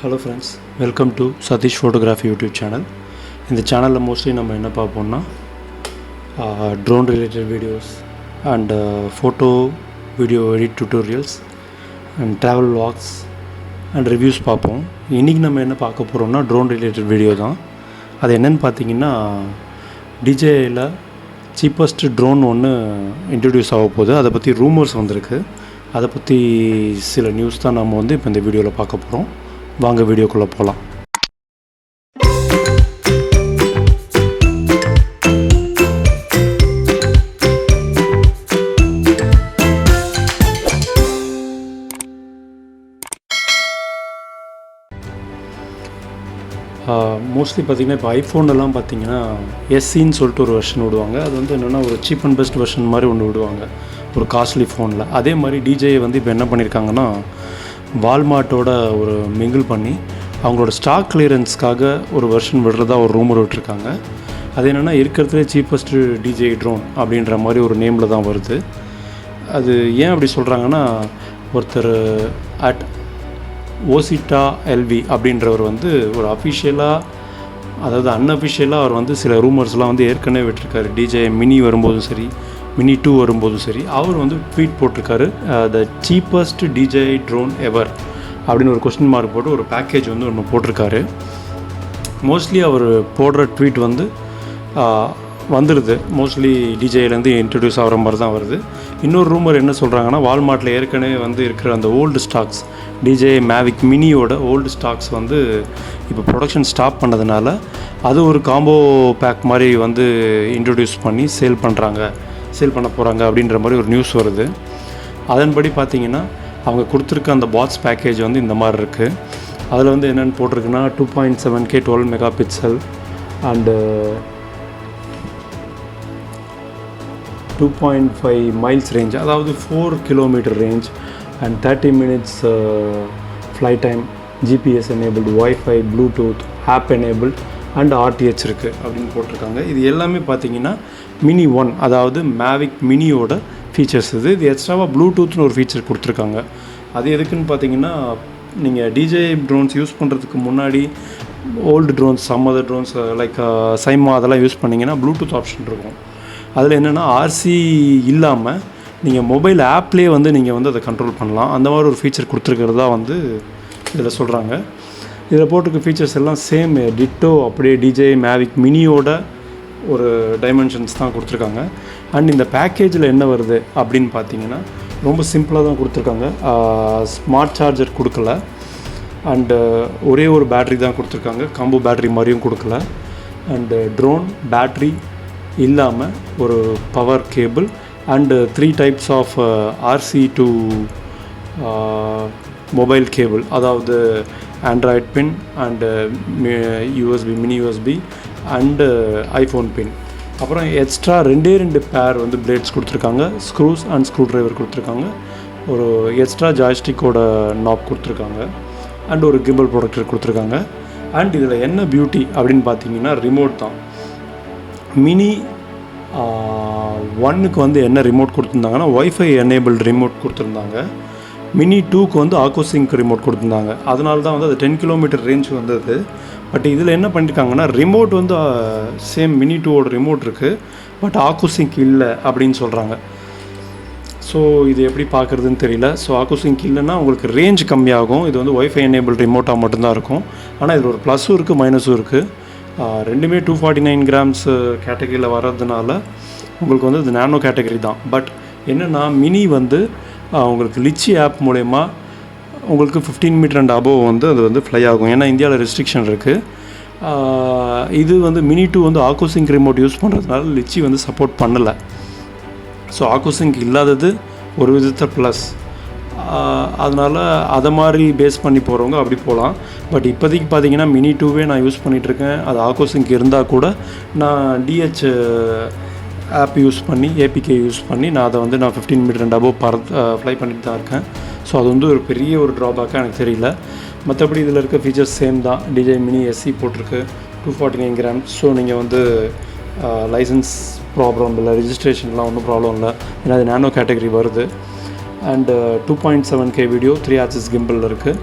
Hello friends, welcome to Sathish Photography YouTube channel. In the channel mostly நம்ம என்ன பார்ப்போம்னா drone related videos and photo video edit tutorials and travel vlogs and reviews பார்ப்போம். இன்னைக்கு நம்ம என்ன பார்க்க போறோம்னா drone related video தான். அது என்னன்னு பார்த்தீங்கன்னா DJIல cheapest drone ஒன்று இன்ட்ரோடியூஸ் ஆக போகுது. அதை பற்றி ரூமர்ஸ் வந்திருக்கு. அதை பற்றி சில நியூஸ் தான் நம்ம இப்போ இந்த வீடியோவில் பார்க்க போகிறோம். வாங்க வீடியோக்குள்ளே போகலாம். மோஸ்ட்லி பார்த்திங்கன்னா இப்போ ஐஃபோன்லாம் பார்த்திங்கன்னா எஸ்சின்னு சொல்லிட்டு ஒரு வெர்ஷன் விடுவாங்க. அது என்னென்னா ஒரு சீப் அண்ட் பெஸ்ட் வெர்ஷன் மாதிரி ஒன்று விடுவாங்க ஒரு காஸ்ட்லி ஃபோனில். அதே மாதிரி DJI இப்போ என்ன பண்ணியிருக்காங்கன்னா வால்மார்ட்டோட ஒரு மிங்கிள் பண்ணி அவங்களோட ஸ்டாக் கிளியரன்ஸ்க்காக ஒரு வெர்ஷன் விடுறதா ஒரு ரூமர் விட்டுருக்காங்க. அது என்னென்னா இருக்கிறதுலே சீப்பஸ்ட்டு DJI ட்ரோன் அப்படின்ற மாதிரி ஒரு நேமில் தான் வருது. அது ஏன் அப்படி சொல்கிறாங்கன்னா ஒருத்தர் அட் ஓசிட்டா எல்வி அப்படின்றவர் ஒரு அஃபிஷியலாக அதாவது அன்அஃபிஷியலாக அவர் சில ரூமர்ஸ்லாம் ஏற்கனவே விட்டுருக்காரு. DJI மினி வரும்போதும் சரி மினி 2 வரும்போதும் சரி அவர் ட்வீட் போட்டிருக்காரு த சீப்பஸ்ட் DJI ட்ரோன் எவர் அப்படின்னு ஒரு கொஸ்டின் மார்க் போட்டு ஒரு பேக்கேஜ் ஒன்று போட்டிருக்காரு. மோஸ்ட்லி அவர் போடுற ட்வீட் வந்துடுது. மோஸ்ட்லி DJIலேருந்து இன்ட்ரடியூஸ் ஆகிற மாதிரி தான் வருது. இன்னொரு ரூமர் என்ன சொல்கிறாங்கன்னா வால்மார்ட்டில் ஏற்கனவே இருக்கிற அந்த ஓல்டு ஸ்டாக்ஸ் DJI மேவிக் மினியோட ஓல்டு ஸ்டாக்ஸ் இப்போ ப்ரொடக்ஷன் ஸ்டாப் பண்ணதுனால அது ஒரு காம்போ பேக் மாதிரி இன்ட்ரடியூஸ் பண்ணி சேல் பண்ண போகிறாங்க அப்படின்ற மாதிரி ஒரு நியூஸ் வருது. அதன்படி பார்த்திங்கன்னா அவங்க கொடுத்துருக்க அந்த பாக்ஸ் பேக்கேஜ் இந்த மாதிரி இருக்குது. அதில் என்னென்னு போட்டிருக்குன்னா 2.7K 12 megapixel and 2.5 miles range, அதாவது 4 kilometre range and 30 minutes flight time, GPS enabled, wifi, Bluetooth, app enabled and RTH இருக்குது அப்படின்னு போட்டிருக்காங்க. இது எல்லாமே பார்த்திங்கன்னா மினி 1 அதாவது மேவிக் மினியோட ஃபீச்சர்ஸ். இது எக்ஸ்ட்ராவாக ப்ளூடூத்னு ஒரு ஃபீச்சர் கொடுத்துருக்காங்க. அது எதுக்குன்னு பார்த்தீங்கன்னா நீங்கள் DJI ட்ரோன்ஸ் யூஸ் பண்ணுறதுக்கு முன்னாடி old drones other drones like SIMA அதெல்லாம் யூஸ் பண்ணிங்கன்னா ப்ளூடூத் ஆப்ஷன் இருக்கும். அதில் என்னென்னா RC இல்லாமல் நீங்கள் மொபைல் ஆப்லேயே நீங்கள் அதை கண்ட்ரோல் பண்ணலாம். அந்த மாதிரி ஒரு ஃபீச்சர் கொடுத்துருக்கிறதா இதில் சொல்கிறாங்க. இதில் போட்டிருக்க ஃபீச்சர்ஸ் எல்லாம் சேம் டிட்டோ அப்படியே DJI மேவிக் மினியோட ஒரு டைமென்ஷன்ஸ் தான் கொடுத்துருக்காங்க. அண்ட் இந்த பேக்கேஜில் என்ன வருது அப்படின்னு பார்த்தீங்கன்னா ரொம்ப சிம்பிளாக தான் கொடுத்துருக்காங்க. ஸ்மார்ட் சார்ஜர் கொடுக்கல அண்டு ஒரே ஒரு பேட்ரி தான் கொடுத்துருக்காங்க. காம்போ பேட்ரி மாதிரியும் கொடுக்கல. அண்டு ட்ரோன் பேட்ரி இல்லாமல் ஒரு power cable and 3 types of RC to mobile cable, அதாவது Android pin and USB mini USB and iPhone pin. அப்புறம் எக்ஸ்ட்ரா 2 பேர் பிளேட்ஸ் கொடுத்துருக்காங்க. ஸ்க்ரூஸ் அண்ட் ஸ்க்ரூ ட்ரைவர் கொடுத்துருக்காங்க. ஒரு எக்ஸ்ட்ரா ஜாய்ஸ்டிக்கோட நாப் கொடுத்துருக்காங்க அண்ட் ஒரு கிம்பல் ப்ரொடக்டர் கொடுத்துருக்காங்க. அண்ட் இதில் என்ன பியூட்டி அப்படின்னு பார்த்தீங்கன்னா ரிமோட் தான். மினி 1க்கு என்ன ரிமோட் கொடுத்துருந்தாங்கன்னா வைஃபை எனேபிள்டு ரிமோட் கொடுத்துருந்தாங்க. மினி 2க்கு ஆக்கோசிங்க் ரிமோட் கொடுத்துருந்தாங்க. அதனால தான் அது 10 கிலோமீட்டர் ரேஞ்ச் வந்தது. பட் இதில் என்ன பண்ணியிருக்காங்கன்னா ரிமோட் சேம் மினி 2ஓட ரிமோட் இருக்குது, பட் ஆக்கோசிங்க் இல்லை அப்படின்னு சொல்கிறாங்க. ஸோ இது எப்படி பார்க்குறதுன்னு தெரியல. ஸோ ஆக்கோசிங்க் இல்லைன்னா உங்களுக்கு ரேஞ்ச் கம்மியாகும். இது வைஃபை எனேபிள் ரிமோட்டாக மட்டும்தான் இருக்கும். ஆனால் இதில் ஒரு ப்ளஸ்ஸும் இருக்குது மைனஸும் இருக்குது. ரெண்டுமே 249 grams கேட்டகரியில் வர்றதுனால உங்களுக்கு இது நேனோ கேட்டகரி தான். பட் என்னென்னா மினி உங்களுக்கு லிச்சி ஆப் மூலயமா உங்களுக்கு 15 மீட்டர் அண்ட் அபோவ் அது ஃப்ளை ஆகும். ஏன்னா இந்தியாவில் ரெஸ்ட்ரிக்ஷன் இருக்குது. இது மினி 2 ஆக்கோசிங்க் ரிமோட் யூஸ் பண்ணுறதுனால லிச்சி சப்போர்ட் பண்ணலை. ஸோ ஆக்கோசிங்க் இல்லாதது ஒரு விதத்தில் ப்ளஸ். அதனால் அதை மாதிரி பேஸ் பண்ணி போகிறவங்க அப்படி போகலாம். பட் இப்போதைக்கு பார்த்தீங்கன்னா மினி 2வே நான் யூஸ் பண்ணிகிட்ருக்கேன். அது ஆக்கோசிங்க் இருந்தால் கூட நான் DH ஆப் யூஸ் பண்ணி APK யூஸ் பண்ணி நான் அதை நான் 15 மீட்டர் அண்ட் அபோவ் ஃப்ளை பண்ணிட்டு தான் இருக்கேன். ஸோ அது ஒரு பெரிய ஒரு ட்ராபேக்காக எனக்கு தெரியல. மற்றபடி இதில் இருக்க ஃபீச்சர்ஸ் சேம் தான். DJI Mini SE போட்டிருக்கு, 249 grams. ஸோ நீங்கள் லைசன்ஸ் ப்ராப்ளம் இல்லை, ரிஜிஸ்ட்ரேஷன்லாம் ஒன்றும் ப்ராப்ளம் இல்லை. ஏன்னா அது நேனோ கேட்டகரி வருது. And 2.7K video 3 axis gimbal இருக்குது.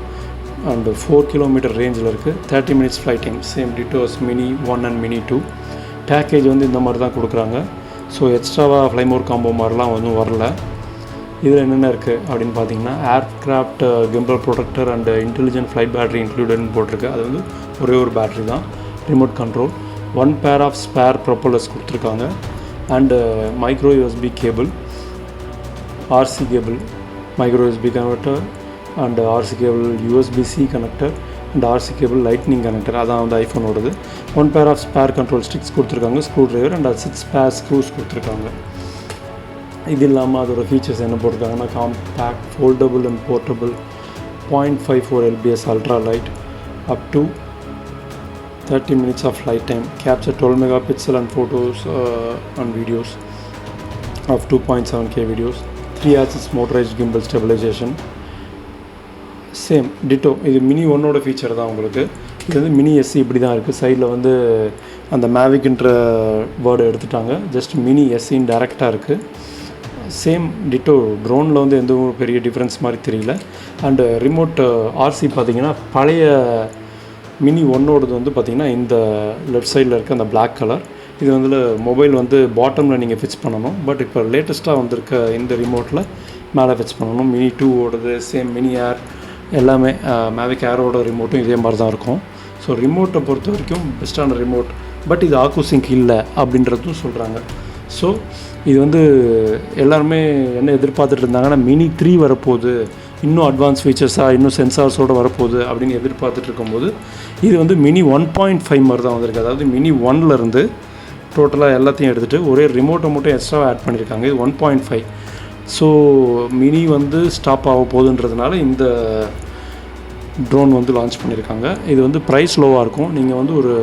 அண்டு 4 கிலோமீட்டர் ரேஞ்சில் இருக்குது. 30 minutes flight time. Same dittos Mini 1 and Mini 2. Package வந்து இந்த மாதிரி தான் கொடுக்குறாங்க. ஸோ எக்ஸ்ட்ராவாக ஃப்ளைமோர் காம்போ மாதிரிலாம் ஒன்றும் வரல. இதில் என்னென்ன இருக்குது அப்படின்னு பார்த்தீங்கன்னா aircraft gimbal protector and intelligent flight battery இன்க்ளூடட்னு போட்டிருக்கு. அது வந்து ஒரே ஒரு பேட்ரி தான். Remote control, 1 pair of spare propellers கொடுத்துருக்காங்க. And micro USB cable, RC cable, micro USB connector and RC cable USB-C connector and RC cable lightning connector. அதான் வந்து ஐஃபோனோடது. 1 pair of spare control sticks கொடுத்துருக்காங்க, screwdriver and 6 spare screws கொடுத்துருக்காங்க. இது இல்லாமல் அதோட features என்ன போட்டிருக்காங்கன்னா compact, foldable and portable, 0.54 lbs ultra light, up to 30 minutes of flight time, capture 12 megapixel and photos and videos of 2.7K videos, 3 axis motorised gimbal stabilisation. Same ditto இது mini 1ஓட feature தான் உங்களுக்கு. இது வந்து mini SE இப்படி தான் இருக்குது. சைடில் வந்து அந்த மேவிக்ன்ற வேர்டை எடுத்துட்டாங்க. ஜஸ்ட் மினி SEன்னு டேரெக்டாக இருக்குது. சேம் டிட்டோ ட்ரோனில் வந்து எந்த ஒரு பெரிய டிஃப்ரென்ஸ் மாதிரி தெரியல. அண்டு ரிமோட் RC பார்த்திங்கன்னா பழைய மினி 1ஓடது வந்து பார்த்திங்கன்னா இந்த லெஃப்ட் சைடில் இருக்க அந்த பிளாக் கலர். இது வந்து மொபைல் வந்து பாட்டமில் நீங்கள் ஃபிக்ஸ் பண்ணணும். பட் இப்போ லேட்டஸ்ட்டாக வந்திருக்க இந்த ரிமோட்டில் மேலே ஃபிக்ஸ் பண்ணணும். மினி 2ஓடது சேம் மினி ஏர் எல்லாமே மேவிக் ஏரோட ரிமோட்டும் இதே மாதிரி தான் இருக்கும். ஸோ ரிமோட்டை பொறுத்த வரைக்கும் பெஸ்ட்டான ரிமோட். பட் இது ஆக்கூசிங்க் இல்லை அப்படின்றதும் சொல்கிறாங்க. ஸோ இது வந்து எல்லாருமே என்ன எதிர்பார்த்துட்டு இருந்தாங்கன்னா மினி 3 வரப்போகுது, இன்னும் அட்வான்ஸ் ஃபீச்சர்ஸாக இன்னும் சென்சார்ஸோடு வரப்போகுது அப்படின்னு எதிர்பார்த்துட்டு இருக்கும்போது இது வந்து மினி 1.5 மாதிரி தான் வந்திருக்கு. அதாவது மினி 1லேருந்து டோட்டலாக எல்லாத்தையும் எடுத்துகிட்டு ஒரே ரிமோட்டை மட்டும் எக்ஸ்ட்ராவாக ஆட் பண்ணியிருக்காங்க. இது 1.5. ஸோ மினி வந்து ஸ்டாப் ஆக போகுதுன்றதுனால இந்த ட்ரோன் வந்து லான்ச் பண்ணியிருக்காங்க. இது வந்து ப்ரைஸ் லோவாக இருக்கும். நீங்கள் வந்து ஒரு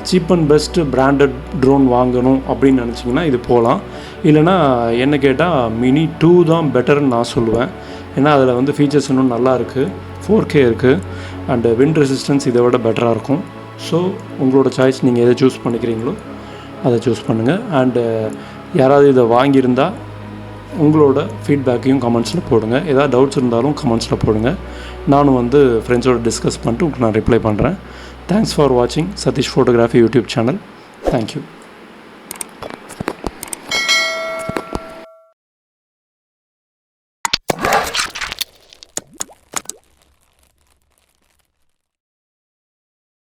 cheap and best branded drone வாங்கணும் அப்படின்னு நினச்சிங்கன்னா இது போகலாம். இல்லைனா என்ன கேட்டால் மினி 2 தான் பெட்டர்னு நான் சொல்லுவேன். ஏன்னா அதில் வந்து ஃபீச்சர்ஸ் இன்னும் நல்லா இருக்குது, 4K இருக்குது அண்டு விண்ட் ரெசிஸ்டன்ஸ் இதை விட பெட்டராக இருக்கும். ஸோ உங்களோட சாய்ஸ், நீங்கள் எதை சூஸ் பண்ணிக்கிறீங்களோ அதை சூஸ் பண்ணுங்கள். அண்டு யாராவது இதை வாங்கியிருந்தால் உங்களோட ஃபீட்பேக்கையும் கமெண்ட்ஸில் போடுங்க. ஏதாவது டவுட்ஸ் இருந்தாலும் கமெண்ட்ஸில் போடுங்க. நானும் வந்து ஃப்ரெண்ட்ஸோட டிஸ்கஸ் பண்ணிட்டு உங்களுக்கு நான் ரிப்ளை பண்ணுறேன். தேங்க்ஸ் ஃபார் வாட்சிங் Satish photography YouTube channel. Thank you.